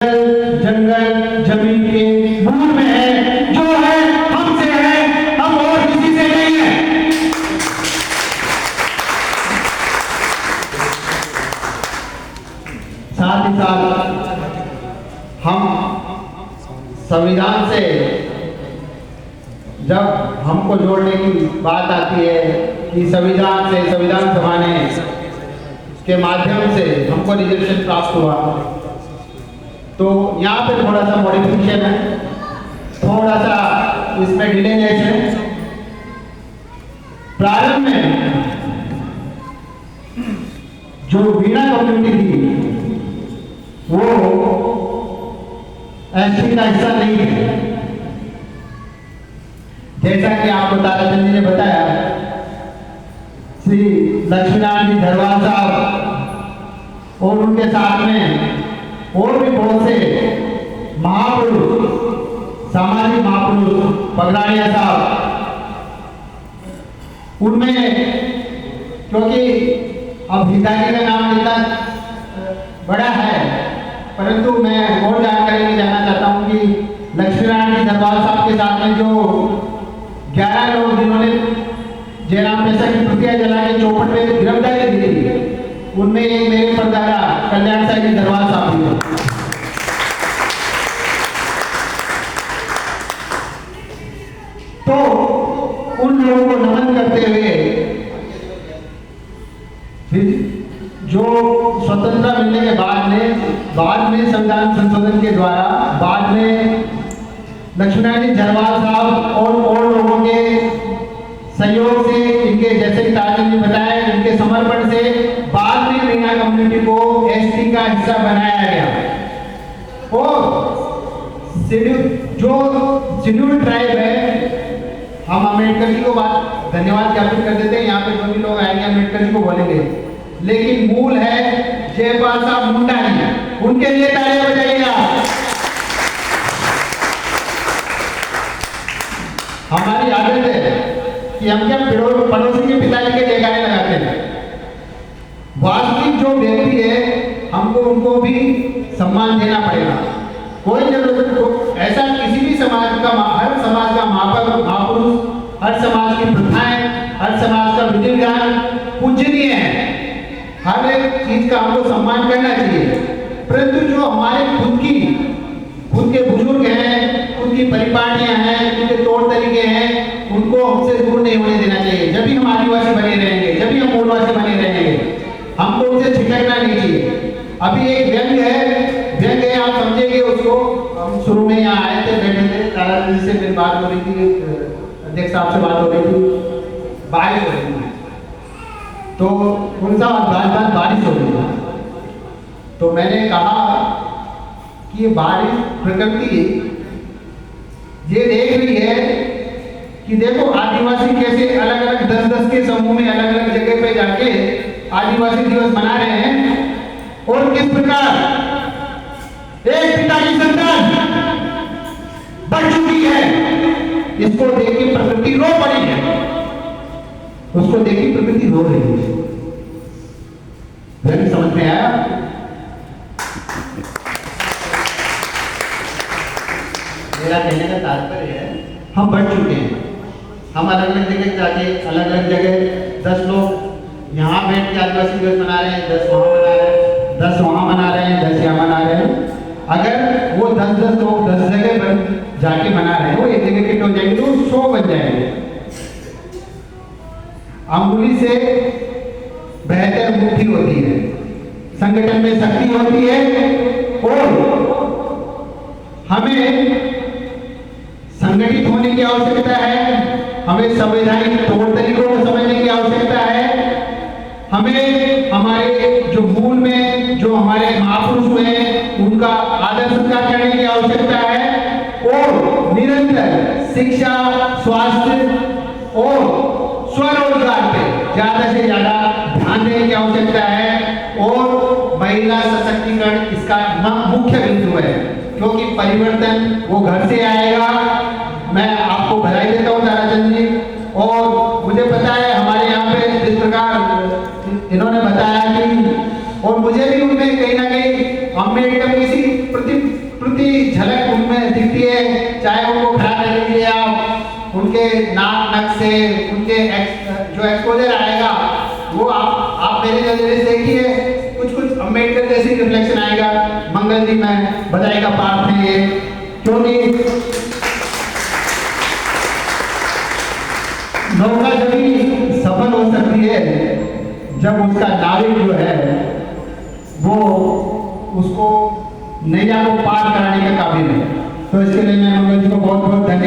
जंगल जमीन के मूल में है, जो है हमसे है, हम और किसी से नहीं है। साथ ही साथ हम संविधान से जब हमको जोड़ने की बात आती है कि संविधान से, संविधान सभा ने के माध्यम से हमको रिजर्वेशन प्राप्त हुआ, तो यहाँ पे थोड़ा सा मॉडिफिकेशन है, थोड़ा सा इसमें डिलेनेस है। प्रारंभ में जो वीणा कम्युनिटी थी वो एसटी का हिस्सा नहीं थी। जैसा कि आपको ताराचंद जी ने बताया, श्री लक्ष्मीनारायण जी धरवाल साहब और उनके साथ में और भी बहुत से महापुरुष, सामाजिक महापुरुष, पगड़ानिया साहब, उनमें क्योंकि अब हिताजी का नाम इतना बड़ा है, परंतु मैं और जानकारी में जाना चाहता हूँ कि लक्ष्मीनारायण जी धरवाल साहब के साथ में जो 11 लोग जिन्होंने जयराम पेशा की प्रतिया जला के चौपट में गिरफ्तारी दी थी, उनमें एक मेरे परदादा कल्याण साहब जी धरवाल साहब भी थे। तो उन लोगों को नमन करते हुए फिर जो स्वतंत्रता मिलने के बाद में संविधान संशोधन के द्वारा बाद में लक्ष्मीनारायण जी धरवाल साहब और लोगों के सहयोग से, इनके जैसे कि ताराचंद जी बताया, इनके समर्पण से बाद में मीणा कम्युनिटी को एसटी का हिस्सा बनाया गया। और शेड्यूल ट्राइब है, हम अम्बेडकर जी को बात धन्यवाद ज्ञापित कर देते हैं। यहाँ पे जो भी लोग आएंगे अम्बेडकर जी को बोलेंगे, लेकिन मूल है जयपाल साहब मुंडा जी, उनके लिए तालियां बजाइएगा। हमारी आदत है कि हम क्या पड़ोसी के पिताजी के जयकारे लगाते हैं। वास्तविक जो व्यक्ति है हमको उनको भी सम्मान देना पड़ेगा। कोई जरूरत तो ऐसा किसी भी समाज का, हर समाज का महापुरुष, हर समाज की प्रथाएं, हर समाज का विधि विधान पूजनीय है, हर एक चीज का हमको सम्मान करना चाहिए। परंतु जो हमारे खुद के बुजुर्ग हैं, उनकी परिपाटियां हैं, उनके तौर तरीके हैं, उनको हमसे दूर नहीं होने देना चाहिए। जब भी हम आदिवासी बने रहेंगे, जब भी हम मूलवासी बने रहेंगे, हमको उनसे छिटकना नहीं चाहिए। अभी एक व्यंग है, आप समझेंगे उसको। हम शुरू में यहाँ आए थे, बैठे थे, ताराचंद जी से मेरी बात हो रही थी, अध्यक्ष साहब से बात हो रही थी, बारिश हो रही थी, तो उनका बारिश हो रही थी, तो मैंने कहा कि ये बारिश प्रकृति ये देख रही है कि देखो आदिवासी कैसे अलग अलग 10-10 के समूह में अलग अलग जगह पे जाके आदिवासी दिवस मना रहे हैं, और किस प्रकार एक पिता की संतान बढ़ चुकी है। इसको देख के प्रकृति रो पड़ी है, उसको देख के प्रकृति रो रही है। फिर समझ में आया? मेरा कहने का तात्पर्य है हम बढ़ चुके हैं। हम अलग अलग जगह जाके अलग अलग जगह 10 लोग यहाँ बैठ के आदिवासी दिवस मना रहे हैं, 10 वहाँ मना रहे हैं, 10 वहाँ मना रहे हैं, 10 यहाँ मना रहे हैं। अगर वो 10 लोग 10 जगह पर जाके मना रहे हैं, वो एक जगह किट हो जाएंगे तो 100 बन जाएंगे। अंगुली से बेहतर मुट्ठी होती है, संगठन में शक्ति होती है, और हमें संगठित होने की आवश्यकता है, हमें संवैधानिक तौर तरीकों को समझने की आवश्यकता है, हमें हमारे जो मूल में जो हमारे महापुरुष हुए उनका आदर सत्कार करने की आवश्यकता है, और निरंतर शिक्षा, स्वास्थ्य और स्वरोजगार पे ज्यादा से ज्यादा ध्यान देने की आवश्यकता है, और महिला सशक्तिकरण इसका मुख्य बिंदु है, क्योंकि परिवर्तन वो घर से आएगा। मैं आपको बधाई देता हूँ ताराचंद जी, और मुझे पता है हमारे यहाँ पे जिस प्रकार इन्होंने बताया कि, और मुझे भी उनमें कहीं ना कहीं अम्बेडकर किसी प्रति उनके नाक नक से उनके जो एक्सपोजर आएगा वो आप मेरे नजरिए से देखिए, कुछ कुछ अम्बेडकर जैसी रिफ्लेक्शन आएगा। मंगल जी में बधाई का पाठ है ये, क्योंकि नौका जब सफल हो सकती है जब उसका नाविक जो है वो उसको नैया को पार कराने के काबिल है। तो इसके लिए मैं मंगल जी को बहुत बहुत धन्यवाद।